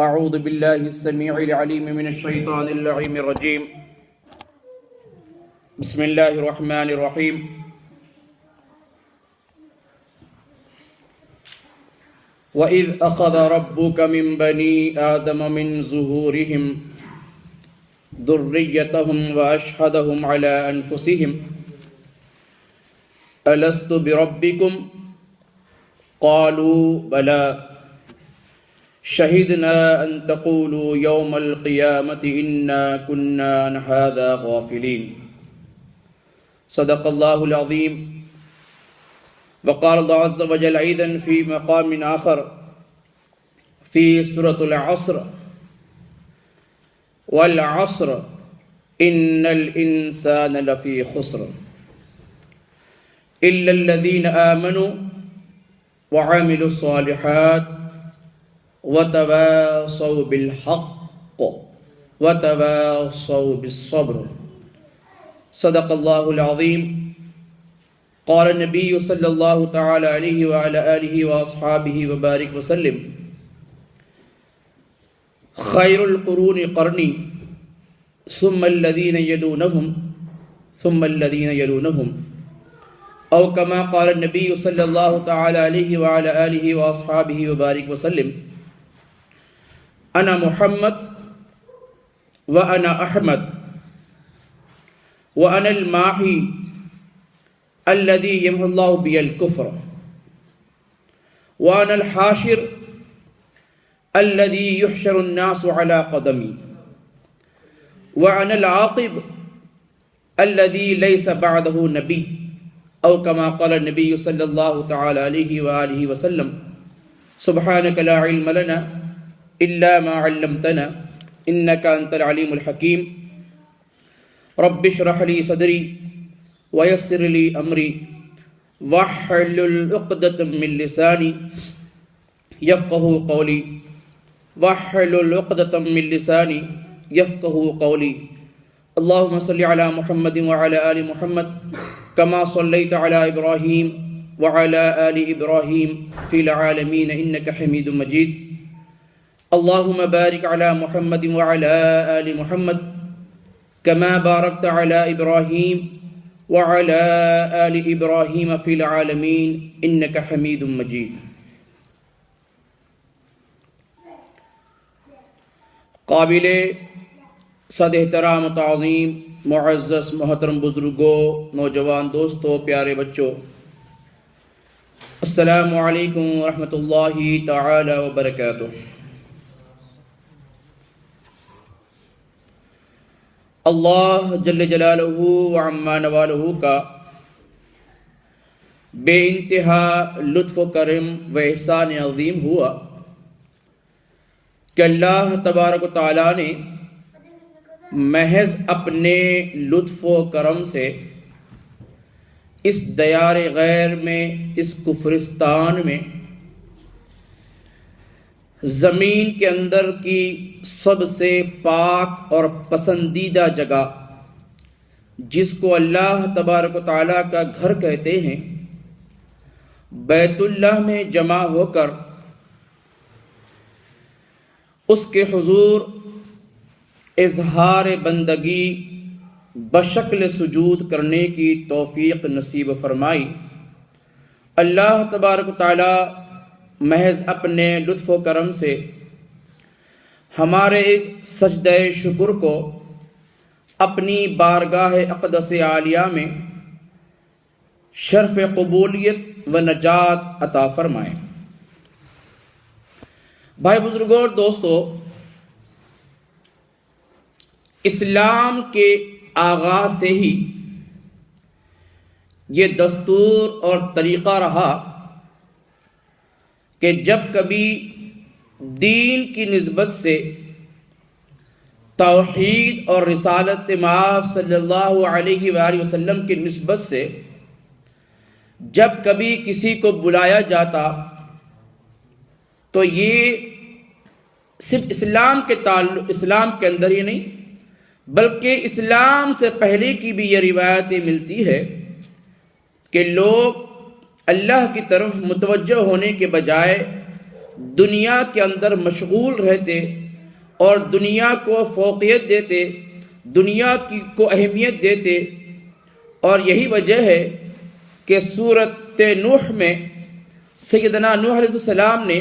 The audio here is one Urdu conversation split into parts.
اعوذ باللہ السمیع العلیم من الشیطان اللعین الرجیم بسم اللہ الرحمن الرحیم وَإِذْ أَخَذَ رَبُّكَ مِنْ بَنِي آدَمَ مِنْ ظُهُورِهِمْ ذُرِّيَّتَهُمْ وَأَشْهَدَهُمْ عَلَىٰ أَنفُسِهِمْ أَلَسْتُ بِرَبِّكُمْ قَالُوا بَلَىٰ شَهِدْنَا أَن تَقُولُوا يَوْمَ الْقِيَامَةِ إِنَّا كُنَّا عَنْ هَٰذَا غَافِلِينَ صدق اللہ العظیم۔ وقال اللہ عز وجل أيضا في مقام آخر في سورة العصر والعصر إن الإنسان لفي خسر إلا الذين آمنوا وعملوا الصالحات وتواصوا بالحق وتواصوا بالصبر صدق اللہ العظیم۔ قال النبی صلی اللہ تعالی علیہ وعلی آلہ واصحابہ وبارک وسلم خیر القرون قرنی ثم الذین یلونہم ثم الذین یلونہم او کما قال النبی صلی اللہ تعالی علیہ وعلی آلہ واصحابہ وبارک وسلم انا محمد وانا احمد وانا الماحی الذي يمحو الله بي الكفر وانا الحاشر الذي يحشر الناس على قدمي وانا العاقب الذي ليس بعده نبي او كما قال النبي صلى الله تعالى عليه وآله وسلم سبحانك لا علم لنا إلا ما علمتنا إنك أنت العليم الحكيم رب اشرح لي صدري وَيَسِّرْ لِي أَمْرِي وَاحْلُلْ عُقْدَةً مِّن لِّسَانِي يَفْقَهُوا قَوْلِي وَاحْلُلْ عُقْدَةً مِّن لِّسَانِي يَفْقَهُوا قَوْلِي اللهم صل على محمد وعلى آل محمد كما صليت على إبراهيم وعلى آل إبراهيم في العالمين إنك حميد مجيد اللهم بارك على محمد وعلى آل محمد كما باركت على إبراهيم وعلى آل إبراهيم في العالمين إنك حميد مجيد۔ قابل صد احترام تعظیم معزز محترم بزرگوں، نوجوان دوستوں، پیارے بچوں، السلام علیکم ورحمۃ اللہ تعالی وبرکاتہ۔ اللہ جل جلالہ وعما نوالہ کا بے انتہا لطف و کرم و احسان عظیم ہوا کہ اللہ تبارک و تعالیٰ نے محض اپنے لطف و کرم سے اس دیار غیر میں، اس کفرستان میں، زمین کے اندر کی سب سے پاک اور پسندیدہ جگہ جس کو اللہ تبارک و تعالیٰ کا گھر کہتے ہیں، بیت اللہ میں جمع ہو کر اس کے حضور اظہار بندگی بشکل سجود کرنے کی توفیق نصیب فرمائی۔ اللہ تبارک و تعالیٰ محض اپنے لطف و کرم سے ہمارے سجدہ شکر کو اپنی بارگاہ اقدس عالیہ میں شرف قبولیت و نجات عطا فرمائے۔ بھائی بزرگوں اور دوستو، اسلام کے آغاز سے ہی یہ دستور اور طریقہ رہا کہ جب کبھی دین کی نسبت سے، توحید اور رسالت مآب صلی اللہ علیہ وآلہ وسلم کی نسبت سے جب کبھی کسی کو بلایا جاتا تو یہ صرف اسلام کے اندر ہی نہیں بلکہ اسلام سے پہلے کی بھی یہ روایتیں ملتی ہے کہ لوگ اللہ کی طرف متوجہ ہونے کے بجائے دنیا کے اندر مشغول رہتے اور دنیا کو فوقیت دیتے، دنیا کو اہمیت دیتے، اور یہی وجہ ہے کہ سورۃ نوح میں سیدنا نوح علیہ السلام نے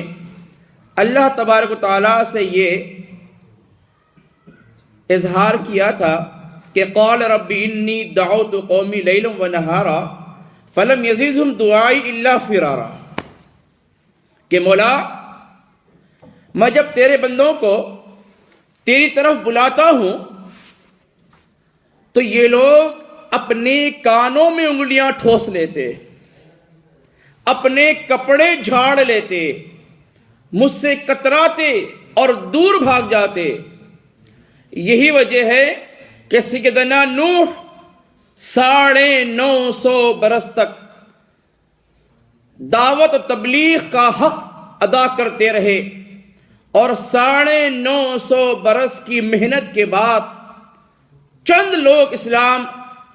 اللہ تبارک و تعالیٰ سے یہ اظہار کیا تھا کہ قال رب انی دعوت قومی لیلا و نہارا فلم یزدہم دعائی الا فرارا، کہ مولا میں جب تیرے بندوں کو تیری طرف بلاتا ہوں تو یہ لوگ اپنے کانوں میں انگلیاں ٹھوس لیتے، اپنے کپڑے جھاڑ لیتے، مجھ سے کتراتے اور دور بھاگ جاتے۔ یہی وجہ ہے کہ سیدنا نوح 950 برس تک دعوت و تبلیغ کا حق ادا کرتے رہے، اور 950 برس کی محنت کے بعد چند لوگ اسلام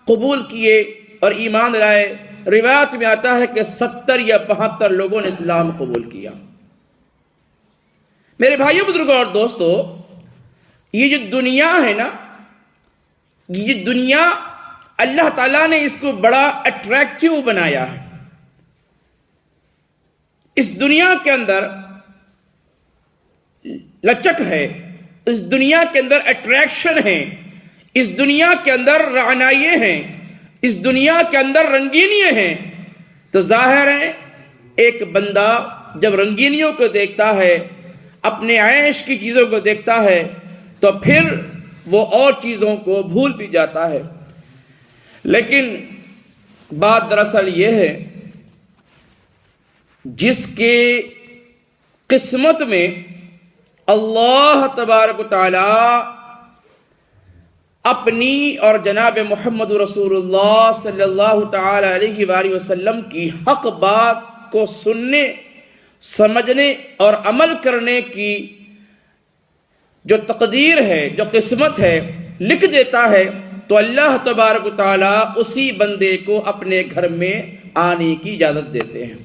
قبول کیے اور ایمان لائے۔ روایت میں آتا ہے کہ 70 یا 72 لوگوں نے اسلام قبول کیا۔ میرے بھائیوں، بزرگوں اور دوستو، یہ جو دنیا ہے نا، یہ دنیا اللہ تعالیٰ نے اس کو بڑا اٹریکٹیو بنایا ہے۔ اس دنیا کے اندر لچک ہے، اس دنیا کے اندر اٹریکشن ہے، اس دنیا کے اندر رعنائییں ہیں، اس دنیا کے اندر رنگینیاں ہیں۔ تو ظاہر ہے ایک بندہ جب رنگینیوں کو دیکھتا ہے، اپنے عیش کی چیزوں کو دیکھتا ہے، تو پھر وہ اور چیزوں کو بھول بھی جاتا ہے۔ لیکن بات دراصل یہ ہے، جس کے قسمت میں اللہ تبارک و تعالی اپنی اور جناب محمد رسول اللہ صلی اللہ تعالی علیہ وآلہ وسلم کی حق بات کو سننے، سمجھنے اور عمل کرنے کی جو تقدیر ہے، جو قسمت ہے، لکھ دیتا ہے، تو اللہ تبارک و تعالی اسی بندے کو اپنے گھر میں آنے کی اجازت دیتے ہیں۔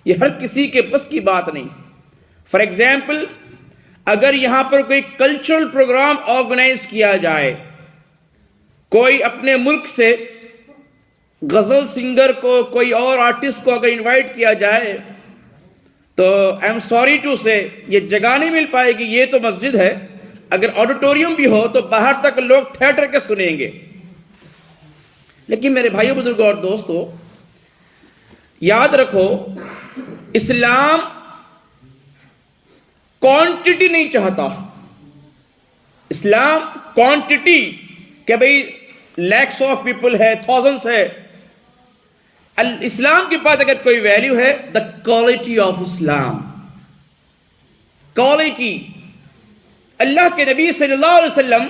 یہ ہر کسی کے بس کی بات نہیں۔ فار ایگزامپل، اگر یہاں پر کوئی کلچرل پروگرام آرگنائز کیا جائے، کوئی اپنے ملک سے غزل سنگر کو، کوئی اور آرٹسٹ کو اگر انوائٹ کیا جائے، تو آئی ایم سوری ٹو سے یہ جگہ نہیں مل پائے گی۔ یہ تو مسجد ہے، اگر آڈیٹوریم بھی ہو تو باہر تک لوگ تھیٹر کے سنیں گے۔ لیکن میرے بھائیوں، بزرگوں اور دوستو، یاد رکھو، اسلام کوانٹٹی نہیں چاہتا۔ اسلام کوانٹٹی کہ بھئی لیکس آف پیپل ہے، تھاؤزنڈس ہے۔ اسلام کے پاس اگر کوئی ویلیو ہے، the quality of Islam, quality. اللہ کے نبی صلی اللہ علیہ وسلم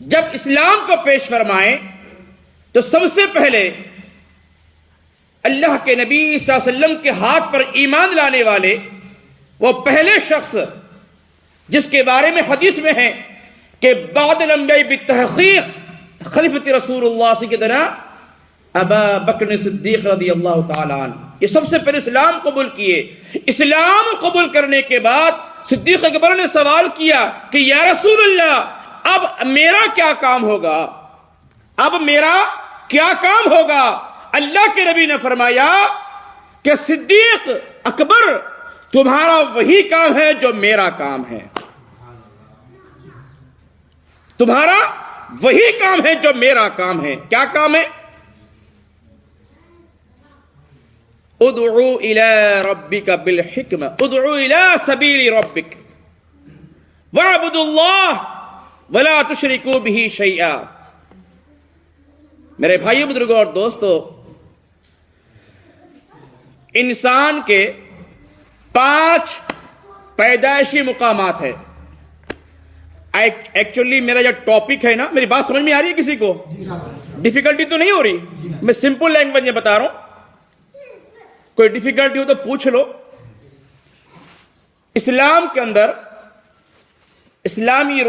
جب اسلام کو پیش فرمائیں تو سب سے پہلے اللہ کے نبی صلی اللہ علیہ وسلم کے ہاتھ پر ایمان لانے والے وہ پہلے شخص جس کے بارے میں حدیث میں ہے کہ بعد الانبیاء بالتحقیق خلیفۃ رسول اللہ سیدنا ابا بکر صدیق رضی اللہ تعالی عنہ، یہ سب سے پہلے اسلام قبول کیے۔ اسلام قبول کرنے کے بعد صدیق اکبر نے سوال کیا کہ یا رسول اللہ، اب میرا کیا کام ہوگا؟ اب میرا کیا کام ہوگا؟ اللہ کے نبی نے فرمایا کہ صدیق اکبر، تمہارا وہی کام ہے جو میرا کام ہے، تمہارا وہی کام ہے جو میرا کام ہے۔ کیا کام ہے؟ ادعو الى ربک بالحکمہ، ادعو الى سبیل ربک واعبدوا اللہ ولا تشرکوا بہ شیئا۔ میرے بھائیو، بزرگوں اور دوستو، انسان کے 5 پیدائشی مقامات ہے۔ ایکچولی میرا جو ٹاپک ہے نا، میری بات سمجھ میں آ رہی ہے کسی کو؟ ڈیفیکلٹی تو نہیں ہو رہی؟ میں سمپل لینگویج میں بتا رہا ہوں، کوئی ڈیفیکلٹی ہو تو پوچھ لو۔ اسلام کے اندر اسلامی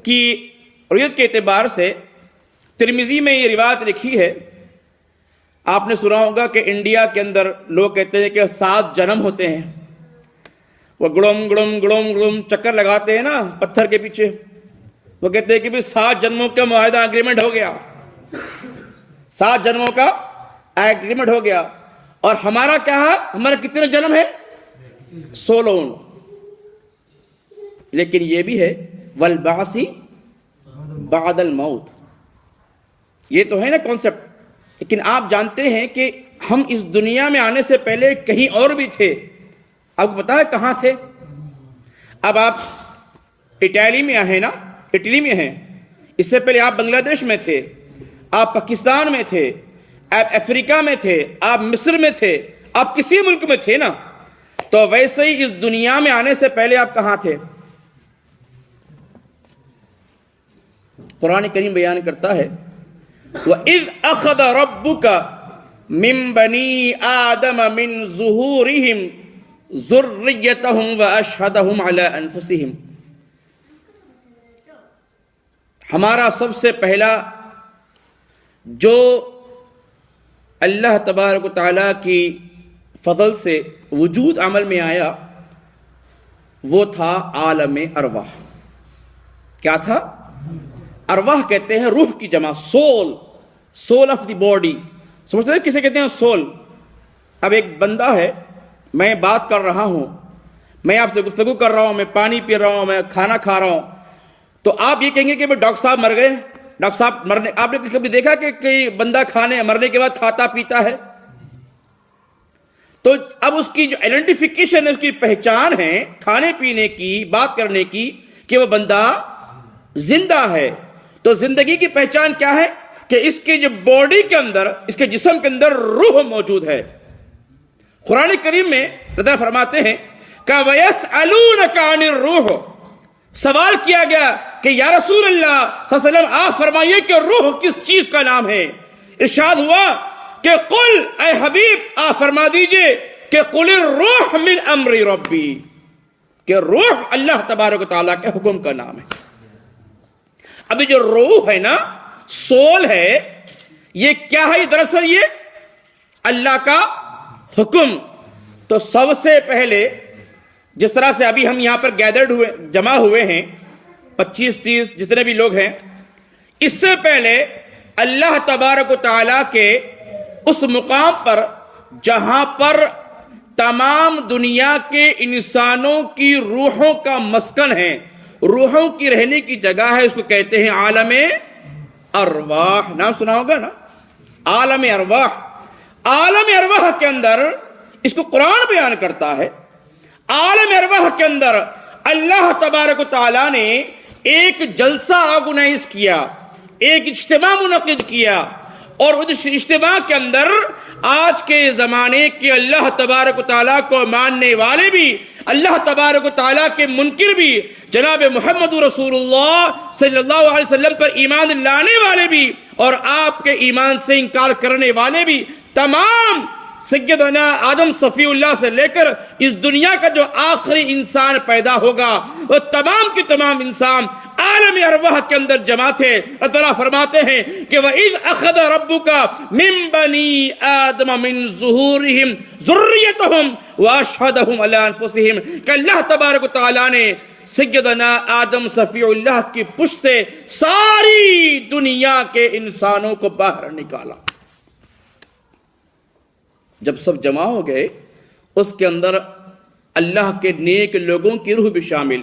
کی رویت کے اعتبار سے ترمذی میں یہ روایت لکھی ہے، آپ نے سنا ہوگا کہ انڈیا کے اندر لوگ کہتے ہیں کہ 7 جنم ہوتے ہیں، وہ گڑم گڑم گڑم گڑم چکر لگاتے ہیں نا پتھر کے پیچھے، وہ کہتے ہیں کہ بھی 7 جنموں کا معاہدہ اگریمنٹ ہو گیا، 7 جنموں کا اگریمنٹ ہو گیا، اور ہمارا کیا ہے، ہمارا کتنے جنم ہے، 16۔ لیکن یہ بھی ہے والبعث بعد الموت، یہ تو ہے نا کانسیپٹ، لیکن آپ جانتے ہیں کہ ہم اس دنیا میں آنے سے پہلے کہیں اور بھی تھے۔ آپ کو پتا ہے کہاں تھے؟ اب آپ اٹلی میں ہیں نا، اٹلی میں ہیں، اس سے پہلے آپ بنگلہ دیش میں تھے، آپ پاکستان میں تھے، آپ افریقہ میں تھے، آپ مصر میں تھے، آپ کسی ملک میں تھے نا، تو ویسے ہی اس دنیا میں آنے سے پہلے آپ کہاں تھے؟ قرآن کریم بیان کرتا ہے وَإِذْ أَخَذَ رَبُّكَ مِن بَنِي آدَمَ مِن ظُهُورِهِمْ ذُرِّيَّتَهُمْ وَأَشْهَدَهُمْ عَلَىٰ أَنفُسِهِمْ، ہمارا سب سے پہلا جو اللہ تبارک و تعالیٰ کی فضل سے وجود عمل میں آیا وہ تھا عالم ارواح۔ کیا تھا؟ ارواح کہتے ہیں روح کی جمع، سول آف دی باڈی، سمجھتے ہیں کسے کہتے ہیں سول؟ اب ایک بندہ ہے، میں بات کر رہا ہوں، میں آپ سے گفتگو کر رہا ہوں، میں پانی پی رہا ہوں، میں کھانا کھا رہا ہوں، تو آپ یہ کہیں گے کہ ڈاکٹر صاحب مر گئے، ڈاکٹر صاحب مرنے، آپ نے کبھی دیکھا کہ کوئی بندہ مرنے کے بعد کھاتا پیتا ہے؟ تو اب اس کی جو آئیڈینٹیفیکیشن ہے، اس کی پہچان ہے کھانے پینے کی، بات کرنے کی، کہ وہ بندہ زندہ ہے۔ تو زندگی کی پہچان کیا ہے؟ کہ اس کے جو باڈی کے اندر، اس کے جسم کے اندر روح موجود ہے۔ قرآن کریم میں اللہ فرماتے ہیں کہ وَيَسْأَلُونَكَ عَنِ الرُّوحِ، سوال کیا گیا کہ یا رسول اللہ صلی اللہ علیہ وسلم آپ فرمائیے کہ روح کس چیز کا نام ہے؟ ارشاد ہوا کہ قل، اے حبیب آپ فرما دیجئے کہ قل الروح من امر ربی، کہ روح اللہ تبارک و تعالیٰ کے حکم کا نام ہے۔ ابھی جو روح ہے نا، سول ہے، یہ کیا ہے؟ دراصل یہ اللہ کا حکم۔ تو سب سے پہلے جس طرح سے ابھی ہم یہاں پر گیدرڈ ہوئے، جمع ہوئے ہیں 25-30 جتنے بھی لوگ ہیں، اس سے پہلے اللہ تبارک و تعالیٰ کے اس مقام پر جہاں پر تمام دنیا کے انسانوں کی روحوں کا مسکن ہے، روحوں کی رہنے کی جگہ ہے، اس کو کہتے ہیں عالم ارواح۔ نام سنا ہوگا نا، عالم ارواح۔ عالم ارواح کے اندر اس کو قرآن بیان کرتا ہے، عالم ارواح کے اندر اللہ تبارک و تعالیٰ نے ایک جلسہ آرگنائز کیا، ایک اجتماع منعقد کیا، اور اس اجتماع کے اندر آج کے زمانے کے اللہ تبارک و تعالیٰ کو ماننے والے بھی، اللہ تبارک و تعالیٰ کے منکر بھی، جناب محمد رسول اللہ صلی اللہ علیہ وسلم پر ایمان لانے والے بھی، اور آپ کے ایمان سے انکار کرنے والے بھی، تمام سیدنا آدم صفی اللہ سے لے کر اس دنیا کا جو آخری انسان پیدا ہوگا، وہ تمام کے تمام انسان عالم ارواح کے اندر جمع تھے۔ اللہ تعالیٰ فرماتے ہیں کہ وَإِذْ أَخَذَ رَبُّكَ مِن بَنِي آدَمَ مِن ظُهُورِهِمْ ذُرِّيَّتَهُمْ وَأَشْهَدَهُمْ عَلَىٰ أَنفُسِهِمْ، کہ اللہ تبارک و تعالیٰ نے سیدنا آدم صفی اللہ کی پشت سے ساری دنیا کے انسانوں کو باہر نکالا۔ جب سب جمع ہو گئے، اس کے اندر اللہ کے نیک لوگوں کی روح بھی شامل،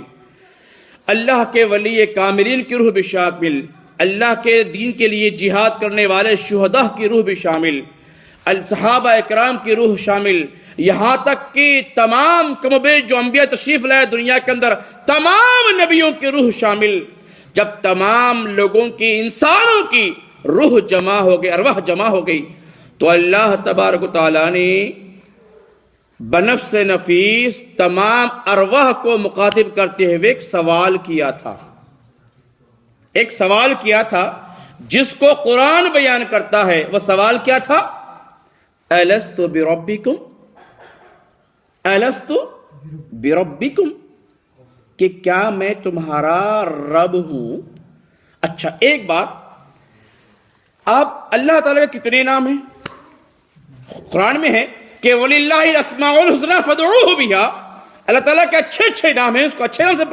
اللہ کے ولی کاملین کی روح بھی شامل، اللہ کے دین کے لیے جہاد کرنے والے شہداء کی روح بھی شامل، صحابہ اکرام کی روح شامل، یہاں تک کہ تمام کم و بیش جو انبیاء تشریف لائے دنیا کے اندر، تمام نبیوں کی روح شامل۔ جب تمام لوگوں کی، انسانوں کی روح جمع ہو گئی، ارواح جمع ہو گئی، تو اللہ تبارک و تعالیٰ نے بنفس نفیس تمام ارواح کو مخاطب کرتے ہوئے ایک سوال کیا تھا، ایک سوال کیا تھا جس کو قرآن بیان کرتا ہے۔ وہ سوال کیا تھا؟ الست بربکم، الست بربکم، کہ کیا میں تمہارا رب ہوں؟ اچھا ایک بات، آپ اللہ تعالیٰ کے کتنے نام ہیں؟ قرآن میں ہے کہ وَلِلَّهِ الْأَسْمَاءُ الْحُسْنَى فَادْعُوهُ بِهَا، اللہ تعالیٰ کے اچھے اچھے نام ہیں، اس کو اچھے نام سے